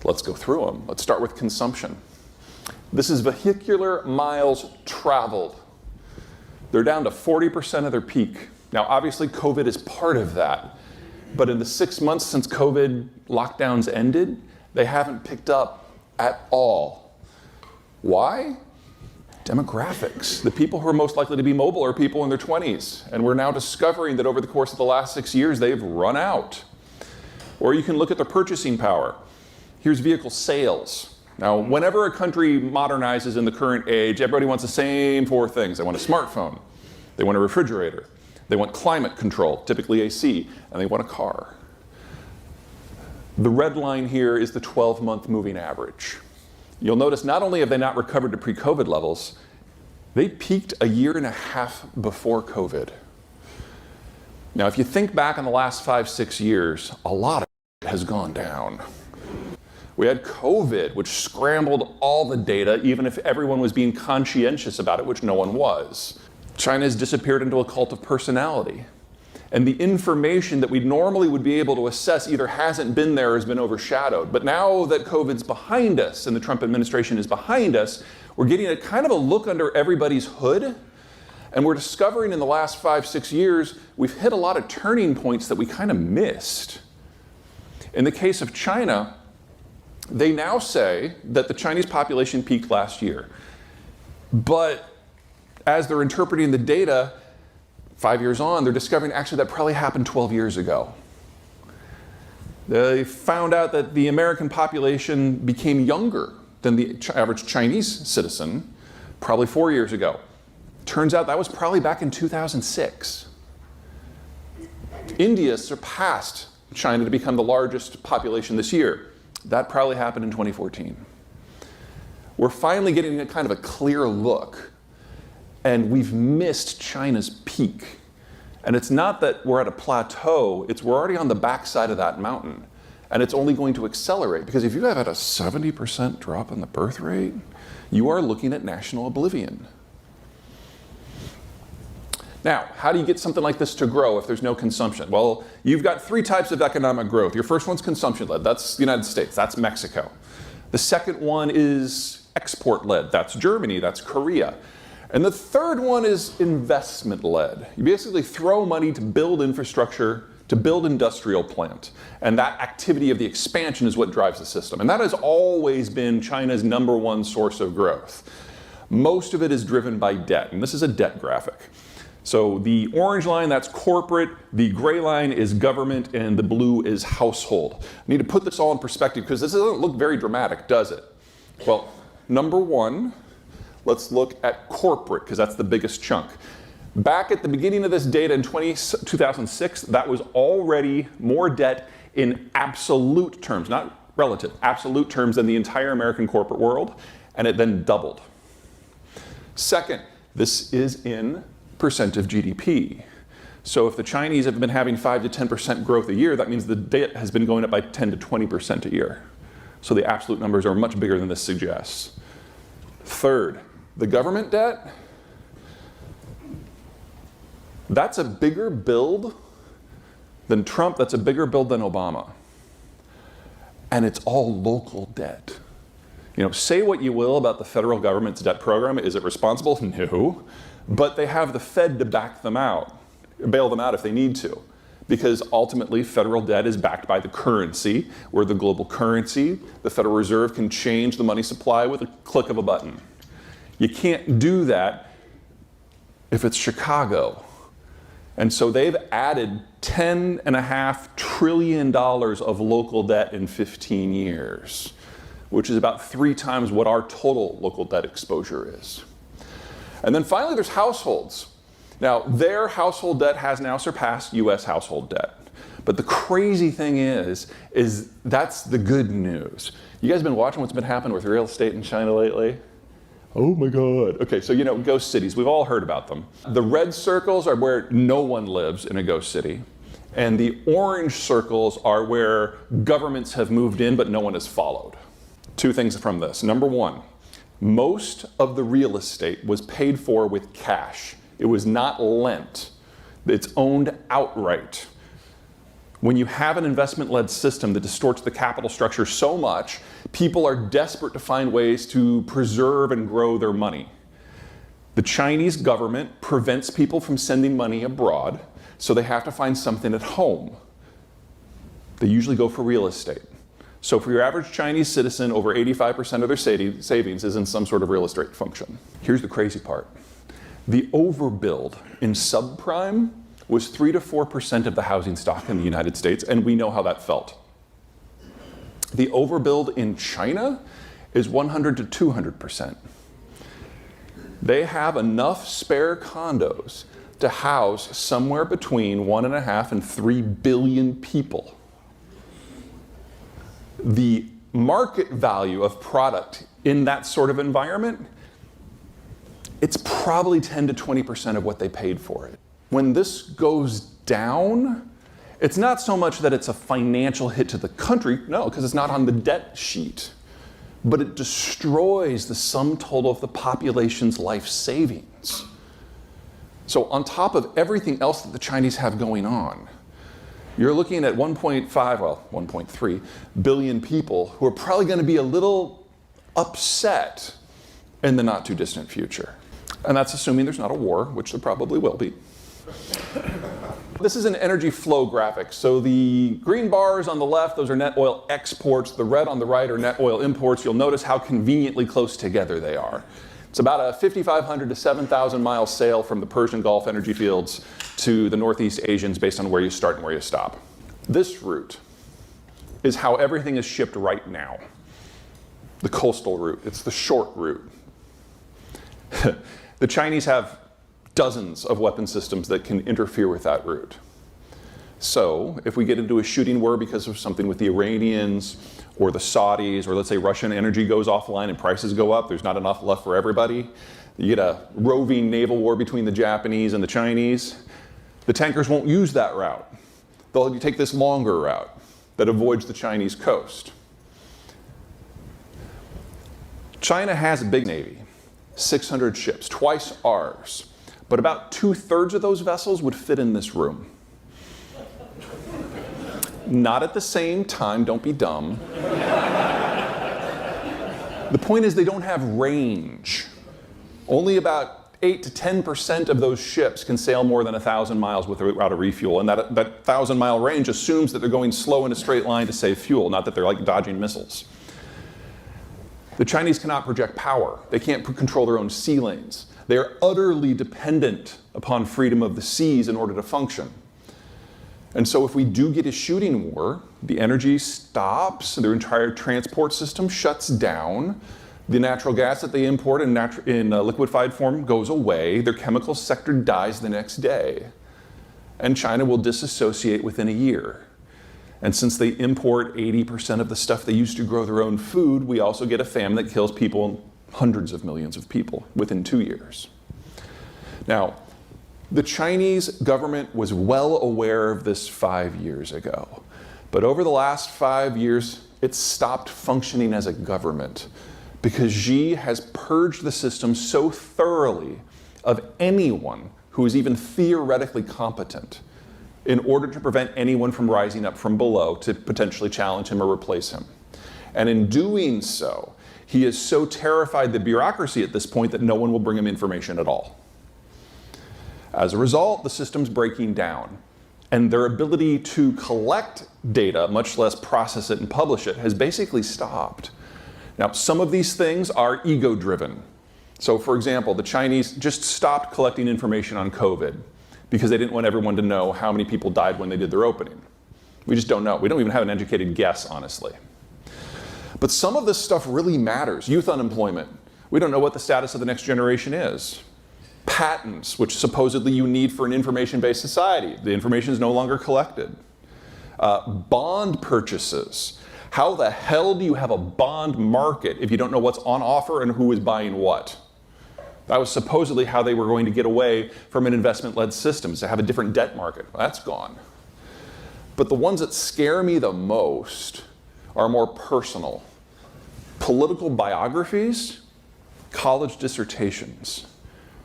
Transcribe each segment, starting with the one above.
Let's go through them. Let's start with consumption. This is vehicular miles traveled. They're down to 40% of their peak. Now, obviously, COVID is part of that. But in the 6 months since COVID lockdowns ended, they haven't picked up at all. Why? Demographics. The people who are most likely to be mobile are people in their 20s. And we're now discovering that over the course of the last 6 years, they've run out. Or you can look at their purchasing power. Here's vehicle sales. Now, whenever a country modernizes in the current age, everybody wants the same 4 things. They want a smartphone, they want a refrigerator, they want climate control, typically AC, and they want a car. The red line here is the 12-month moving average. You'll notice not only have they not recovered to pre-COVID levels, they peaked a year and a half before COVID. Now, if you think back on the last 5-6 years, a lot of it has gone down. We had COVID, which scrambled all the data, even if everyone was being conscientious about it, which no one was. China has disappeared into a cult of personality. And the information that we normally would be able to assess either hasn't been there or has been overshadowed. But now that COVID's behind us and the Trump administration is behind us, we're getting a kind of a look under everybody's hood. And we're discovering in the last 5-6 years, we've hit a lot of turning points that we kind of missed. In the case of China, they now say that the Chinese population peaked last year. But as they're interpreting the data, 5 years on, they're discovering actually that probably happened 12 years ago. They found out that the American population became younger than the average Chinese citizen probably 4 years ago. Turns out that was probably back in 2006. India surpassed China to become the largest population this year. That probably happened in 2014. We're finally getting a kind of a clear look, and we've missed China's peak. And it's not that we're at a plateau, it's we're already on the backside of that mountain. And it's only going to accelerate, because if you have had a 70% drop in the birth rate, you are looking at national oblivion. Now, how do you get something like this to grow if there's no consumption? Well, you've got 3 types of economic growth. Your first one's consumption-led. That's the United States. That's Mexico. The second one is export-led. That's Germany. That's Korea. And the third one is investment-led. You basically throw money to build infrastructure, to build industrial plant. And that activity of the expansion is what drives the system. And that has always been China's #1 source of growth. Most of it is driven by debt. And this is a debt graphic. So the orange line, that's corporate, the gray line is government, and the blue is household. I need to put this all in perspective because this doesn't look very dramatic, does it? Well, #1, let's look at corporate because that's the biggest chunk. Back at the beginning of this data in 2006, that was already more debt in absolute terms, not relative, absolute terms than the entire American corporate world, and it then doubled. Second, this is in percent of GDP. So if the Chinese have been having 5 to 10% growth a year, that means the debt has been going up by 10 to 20% a year. So the absolute numbers are much bigger than this suggests. Third, the government debt, that's a bigger build than Trump, that's a bigger build than Obama. And it's all local debt. You know, say what you will about the federal government's debt program. Is it responsible? No. But they have the Fed to back them out, bail them out if they need to. Because ultimately, federal debt is backed by the currency. We're the global currency. The Federal Reserve can change the money supply with a click of a button. You can't do that if it's Chicago. And so they've added $10.5 trillion of local debt in 15 years, which is about 3 times what our total local debt exposure is. And then finally, there's households. Now, their household debt has now surpassed US household debt. But the crazy thing is that's the good news. You guys been watching what's been happening with real estate in China lately? Oh my God. Okay, so ghost cities, we've all heard about them. The red circles are where no one lives in a ghost city. And the orange circles are where governments have moved in, but no one has followed. 2 things from this. #1, most of the real estate was paid for with cash. It was not lent. It's owned outright. When you have an investment-led system that distorts the capital structure so much, people are desperate to find ways to preserve and grow their money. The Chinese government prevents people from sending money abroad, so they have to find something at home. They usually go for real estate. So for your average Chinese citizen, over 85% of their savings is in some sort of real estate function. Here's the crazy part. The overbuild in subprime was 3 to 4% of the housing stock in the United States, and we know how that felt. The overbuild in China is 100 to 200%. They have enough spare condos to house somewhere between 1.5 and 3 billion people. The market value of product in that sort of environment, it's probably 10 to 20% of what they paid for it. When this goes down, it's not so much that it's a financial hit to the country, no, because it's not on the debt sheet, but it destroys the sum total of the population's life savings. So on top of everything else that the Chinese have going on, you're looking at 1.3 billion people who are probably going to be a little upset in the not too distant future. And that's assuming there's not a war, which there probably will be. This is an energy flow graphic. So the green bars on the left, those are net oil exports. The red on the right are net oil imports. You'll notice how conveniently close together they are. It's about a 5,500 to 7,000 mile sail from the Persian Gulf energy fields to the Northeast Asians based on where you start and where you stop. This route is how everything is shipped right now. The coastal route, it's the short route. The Chinese have dozens of weapon systems that can interfere with that route. So if we get into a shooting war because of something with the Iranians or the Saudis, or let's say Russian energy goes offline and prices go up, there's not enough left for everybody, you get a roving naval war between the Japanese and the Chinese, the tankers won't use that route. They'll take this longer route that avoids the Chinese coast. China has a big navy, 600 ships, twice ours, but about 2/3 of those vessels would fit in this room. Not at the same time, don't be dumb. The point is they don't have range. Only about 8 to 10% of those ships can sail more than 1,000 miles without a refuel, and that 1,000-mile range assumes that they're going slow in a straight line to save fuel, not that they're like dodging missiles. The Chinese cannot project power. They can't control their own sea lanes. They are utterly dependent upon freedom of the seas in order to function. And so if we do get a shooting war, the energy stops, their entire transport system shuts down, the natural gas that they import in liquefied form goes away, their chemical sector dies the next day, and China will disassociate within a year. And since they import 80% of the stuff they use to grow their own food, we also get a famine that kills people, hundreds of millions of people, within 2 years. Now, the Chinese government was well aware of this 5 years ago, but over the last 5 years, it stopped functioning as a government because Xi has purged the system so thoroughly of anyone who is even theoretically competent in order to prevent anyone from rising up from below to potentially challenge him or replace him. And in doing so, he has so terrified the bureaucracy at this point that no one will bring him information at all. As a result, the system's breaking down, and their ability to collect data, much less process it and publish it, has basically stopped. Now, some of these things are ego-driven. So, for example, the Chinese just stopped collecting information on COVID because they didn't want everyone to know how many people died when they did their opening. We just don't know. We don't even have an educated guess, honestly. But some of this stuff really matters. Youth unemployment. We don't know what the status of the next generation is. Patents, which supposedly you need for an information-based society. The information is no longer collected. Bond purchases. How the hell do you have a bond market if you don't know what's on offer and who is buying what? That was supposedly how they were going to get away from an investment-led system, is to have a different debt market. Well, that's gone. But the ones that scare me the most are more personal. Political biographies, college dissertations.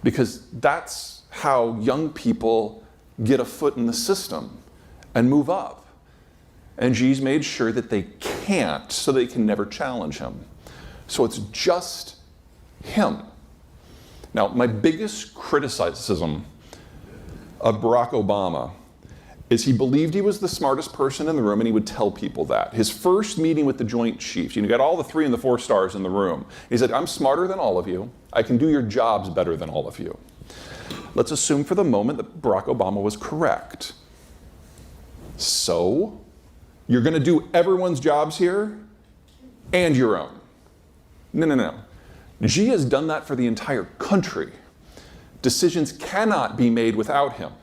Because that's how young people get a foot in the system and move up. and Xi's made sure that they can't, so they can never challenge him. So it's just him. Now, my biggest criticism of Barack Obama is he believed he was the smartest person in the room, and he would tell people that. His first meeting with the Joint Chiefs, you got all the 3 and the 4 stars in the room. He said, I'm smarter than all of you. I can do your jobs better than all of you. Let's assume for the moment that Barack Obama was correct. So, you're going to do everyone's jobs here and your own. No. Xi has done that for the entire country. Decisions cannot be made without him.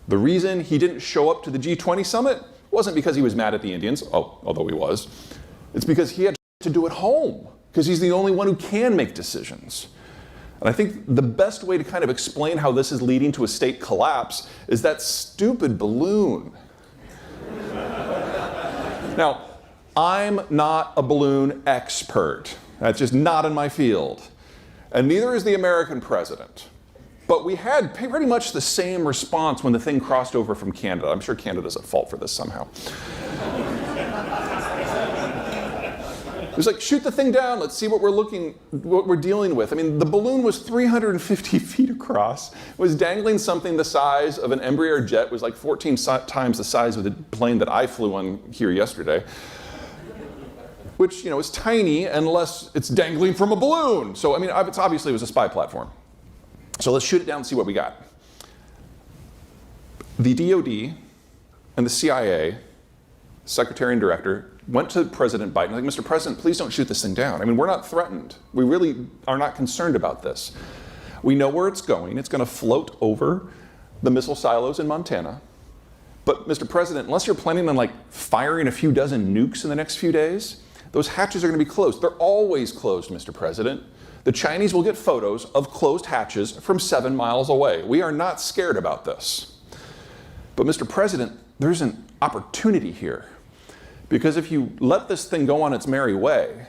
The reason he didn't show up to the G20 summit wasn't because he was mad at the Indians, although he was. It's because he had to do it home, because he's the only one who can make decisions. And I think the best way to kind of explain how this is leading to a state collapse is that stupid balloon. Now, I'm not a balloon expert. That's just not in my field. And neither is the American president. But we had pretty much the same response when the thing crossed over from Canada. I'm sure Canada's at fault for this somehow. It was like, shoot the thing down, let's see what we're dealing with. I mean, the balloon was 350 feet across. It was dangling something the size of an Embraer jet. It was like 14 times the size of the plane that I flew on here yesterday. Which, is tiny unless it's dangling from a balloon. So, I mean, obviously it was a spy platform. So let's shoot it down and see what we got. The DOD and the CIA, secretary and director, went to President Biden, like, Mr. President, please don't shoot this thing down. I mean, we're not threatened. We really are not concerned about this. We know where it's going. It's going to float over the missile silos in Montana. But Mr. President, unless you're planning on firing a few dozen nukes in the next few days, those hatches are going to be closed. They're always closed, Mr. President. The Chinese will get photos of closed hatches from 7 miles away. We are not scared about this. But Mr. President, there's an opportunity here. Because if you let this thing go on its merry way,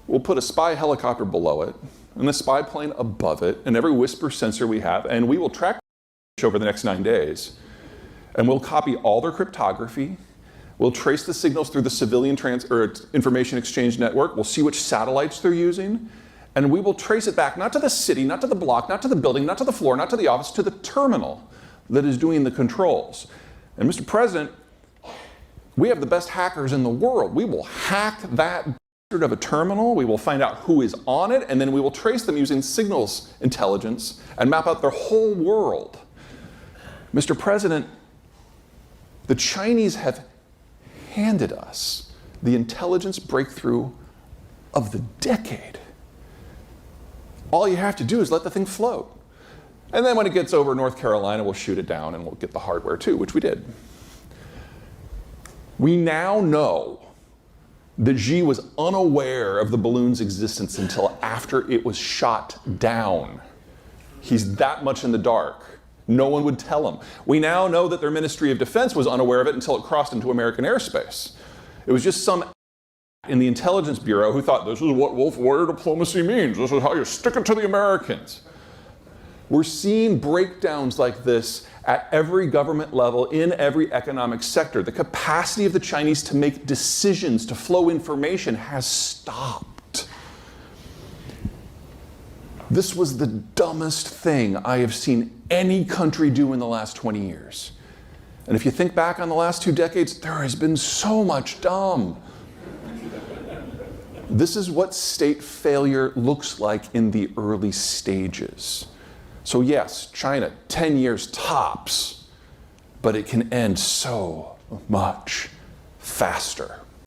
we'll put a spy helicopter below it, and a spy plane above it, and every whisper sensor we have, and we will track over the next 9 days. And we'll copy all their cryptography. We'll trace the signals through the civilian information exchange network. We'll see which satellites they're using. And we will trace it back, not to the city, not to the block, not to the building, not to the floor, not to the office, to the terminal that is doing the controls. And Mr. President, we have the best hackers in the world. We will hack that of a terminal. We will find out who is on it, and then we will trace them using signals intelligence and map out their whole world. Mr. President, the Chinese have handed us the intelligence breakthrough of the decade. All you have to do is let the thing float. And then when it gets over North Carolina, we'll shoot it down and we'll get the hardware too, which we did. We now know that Xi was unaware of the balloon's existence until after it was shot down. He's that much in the dark. No one would tell him. We now know that their Ministry of Defense was unaware of it until it crossed into American airspace. It was just some in the Intelligence Bureau who thought this is what Wolf Warrior diplomacy means. This is how you stick it to the Americans. We're seeing breakdowns like this at every government level, in every economic sector. The capacity of the Chinese to make decisions, to flow information, has stopped. This was the dumbest thing I have seen any country do in the last 20 years. And if you think back on the last 2 decades, there has been so much dumb. This is what state failure looks like in the early stages. So yes, China, 10 years tops, but it can end so much faster.